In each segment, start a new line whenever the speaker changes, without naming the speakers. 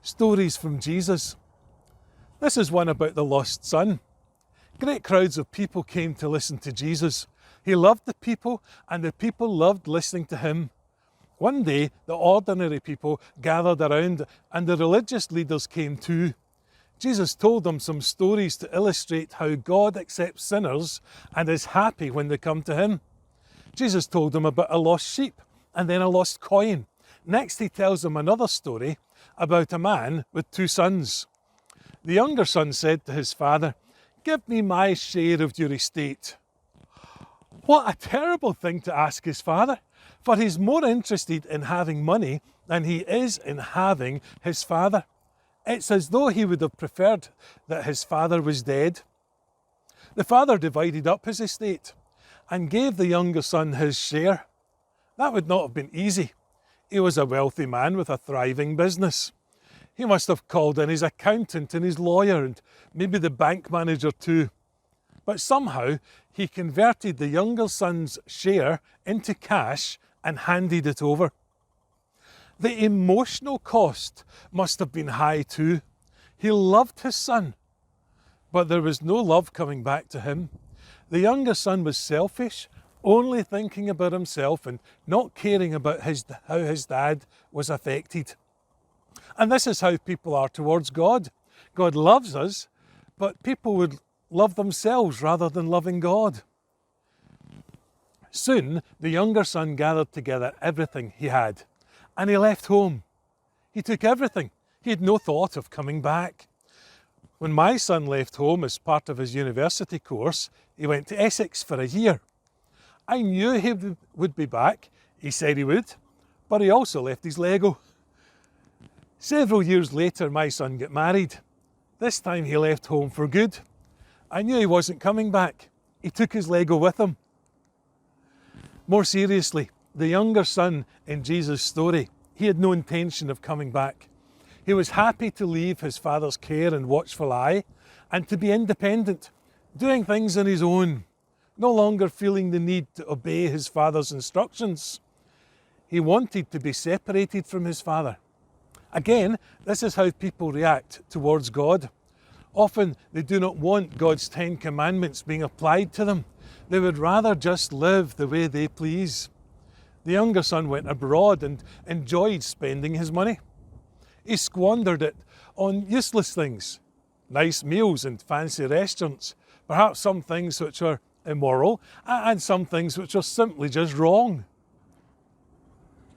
stories from Jesus. This is one about the lost son. Great crowds of people came to listen to Jesus. He loved the people, and the people loved listening to him. One day, the ordinary people gathered around, and the religious leaders came too. Jesus told them some stories to illustrate how God accepts sinners and is happy when they come to him. Jesus told them about a lost sheep and then a lost coin. Next, he tells them another story about a man with two sons. The younger son said to his father, "Give me my share of your estate." What a terrible thing to ask his father, for he's more interested in having money than he is in having his father. It's as though he would have preferred that his father was dead. The father divided up his estate and gave the younger son his share. That would not have been easy. He was a wealthy man with a thriving business. He must have called in his accountant and his lawyer and maybe the bank manager too. But somehow he converted the younger son's share into cash and handed it over. The emotional cost must have been high too. He loved his son, but there was no love coming back to him. The younger son was selfish, only thinking about himself and not caring about how his dad was affected. And this is how people are towards God. God loves us, but people would love themselves rather than loving God. Soon, the younger son gathered together everything he had, and he left home. He took everything. He had no thought of coming back. When my son left home as part of his university course, he went to Essex for a year. I knew he would be back. He said he would, but he also left his Lego. Several years later, my son got married. This time he left home for good. I knew he wasn't coming back. He took his Lego with him. More seriously, the younger son in Jesus' story, he had no intention of coming back. He was happy to leave his father's care and watchful eye and to be independent, doing things on his own, no longer feeling the need to obey his father's instructions. He wanted to be separated from his father. Again, this is how people react towards God. Often they do not want God's 10 commandments being applied to them. They would rather just live the way they please. The younger son went abroad and enjoyed spending his money. He squandered it on useless things, nice meals and fancy restaurants, perhaps some things which are immoral and some things which are simply just wrong.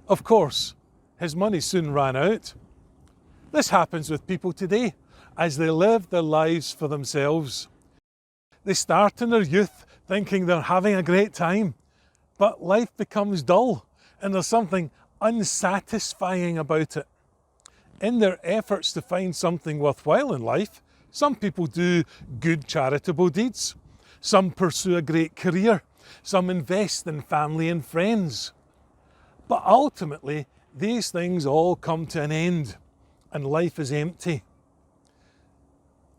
Of course, his money soon ran out. This happens with people today as they live their lives for themselves. They start in their youth thinking they're having a great time, but life becomes dull and there's something unsatisfying about it. In their efforts to find something worthwhile in life, some people do good charitable deeds, some pursue a great career, some invest in family and friends. But ultimately, these things all come to an end and life is empty.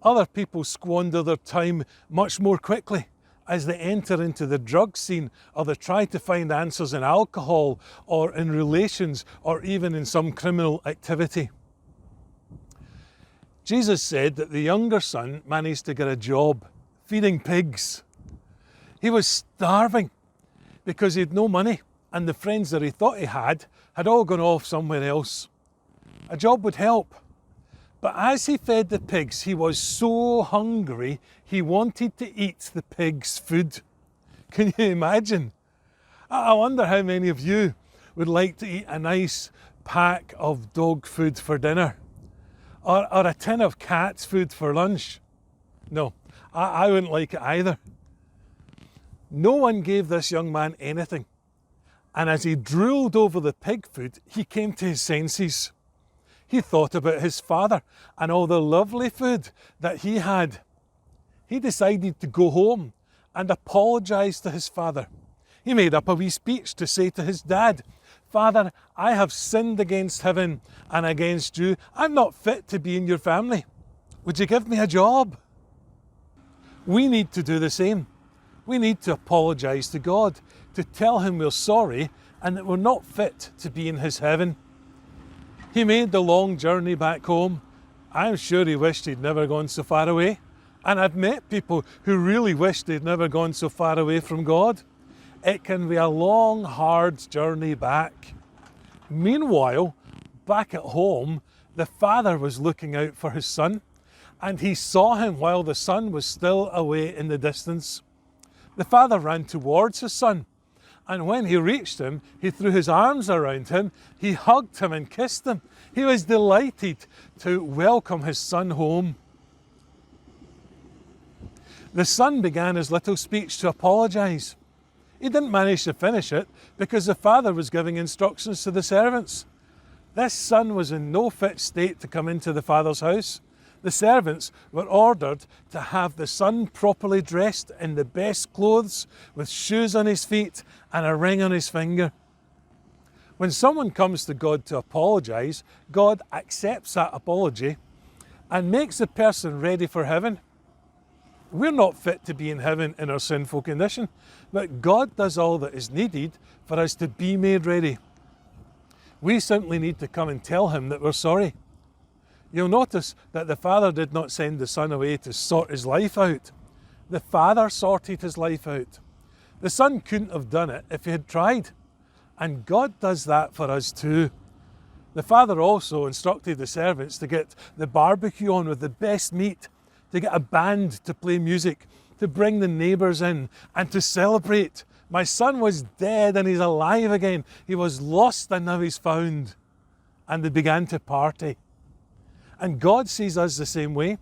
Other people squander their time much more quickly as they enter into the drug scene or they try to find answers in alcohol or in relations or even in some criminal activity. Jesus said that the younger son managed to get a job feeding pigs. He was starving because he had no money and the friends that he thought he had all gone off somewhere else. A job would help. But as he fed the pigs, he was so hungry, he wanted to eat the pigs' food. Can you imagine? I wonder how many of you would like to eat a nice pack of dog food for dinner or a tin of cat's food for lunch. No, I wouldn't like it either. No one gave this young man anything. And as he drooled over the pig food, he came to his senses. He thought about his father and all the lovely food that he had. He decided to go home and apologise to his father. He made up a wee speech to say to his dad, "Father, I have sinned against heaven and against you. I'm not fit to be in your family. Would you give me a job?" We need to do the same. We need to apologise to God, to tell him we're sorry and that we're not fit to be in his heaven. He made the long journey back home. I'm sure he wished he'd never gone so far away. And I've met people who really wished they'd never gone so far away from God. It can be a long, hard journey back. Meanwhile, back at home, the father was looking out for his son, and he saw him while the son was still away in the distance. The father ran towards his son, and when he reached him, he threw his arms around him, he hugged him and kissed him. He was delighted to welcome his son home. The son began his little speech to apologise. He didn't manage to finish it because the father was giving instructions to the servants. This son was in no fit state to come into the father's house. The servants were ordered to have the son properly dressed in the best clothes, with shoes on his feet and a ring on his finger. When someone comes to God to apologise, God accepts that apology and makes the person ready for heaven. We're not fit to be in heaven in our sinful condition, but God does all that is needed for us to be made ready. We simply need to come and tell him that we're sorry. You'll notice that the father did not send the son away to sort his life out. The father sorted his life out. The son couldn't have done it if he had tried. And God does that for us too. The father also instructed the servants to get the barbecue on with the best meat, to get a band to play music, to bring the neighbours in and to celebrate. My son was dead and he's alive again. He was lost and now he's found. And they began to party. And God sees us the same way.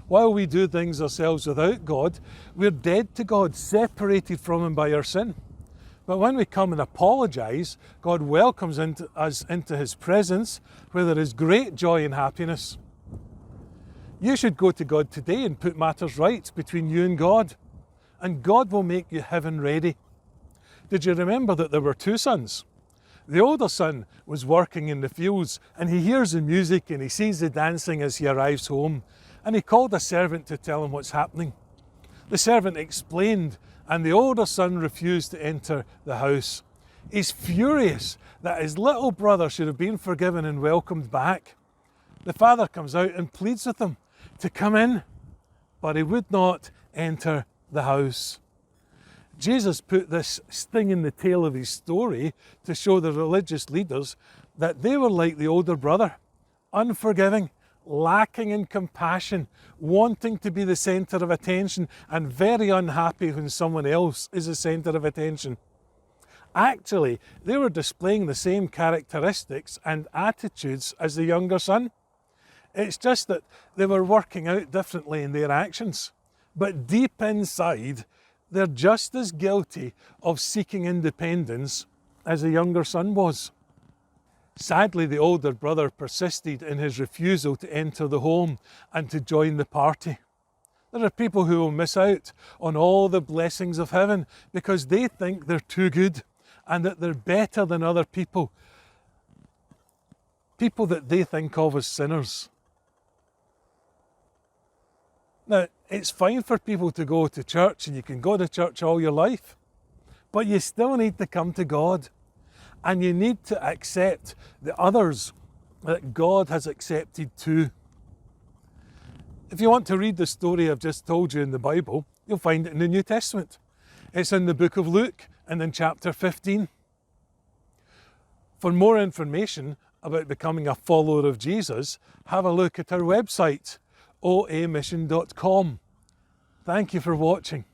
While we do things ourselves without God, we're dead to God, separated from him by our sin. But when we come and apologise, God welcomes us into his presence, where there is great joy and happiness. You should go to God today and put matters right between you and God will make you heaven ready. Did you remember that there were two sons? The older son was working in the fields, and he hears the music and he sees the dancing as he arrives home, and he called a servant to tell him what's happening. The servant explained, and the older son refused to enter the house. He's furious that his little brother should have been forgiven and welcomed back. The father comes out and pleads with him to come in, but he would not enter the house. Jesus put this sting in the tail of his story to show the religious leaders that they were like the older brother, unforgiving, lacking in compassion, wanting to be the centre of attention, and very unhappy when someone else is the centre of attention. Actually, they were displaying the same characteristics and attitudes as the younger son. It's just that they were working out differently in their actions. But deep inside, they're just as guilty of seeking independence as the younger son was. Sadly, the older brother persisted in his refusal to enter the home and to join the party. There are people who will miss out on all the blessings of heaven because they think they're too good and that they're better than other people that they think of as sinners. Now, it's fine for people to go to church, and you can go to church all your life, but you still need to come to God, and you need to accept the others that God has accepted too. If you want to read the story I've just told you in the Bible, you'll find it in the New Testament. It's in the book of Luke and in chapter 15. For more information about becoming a follower of Jesus, have a look at our website, oamission.com. Thank you for watching.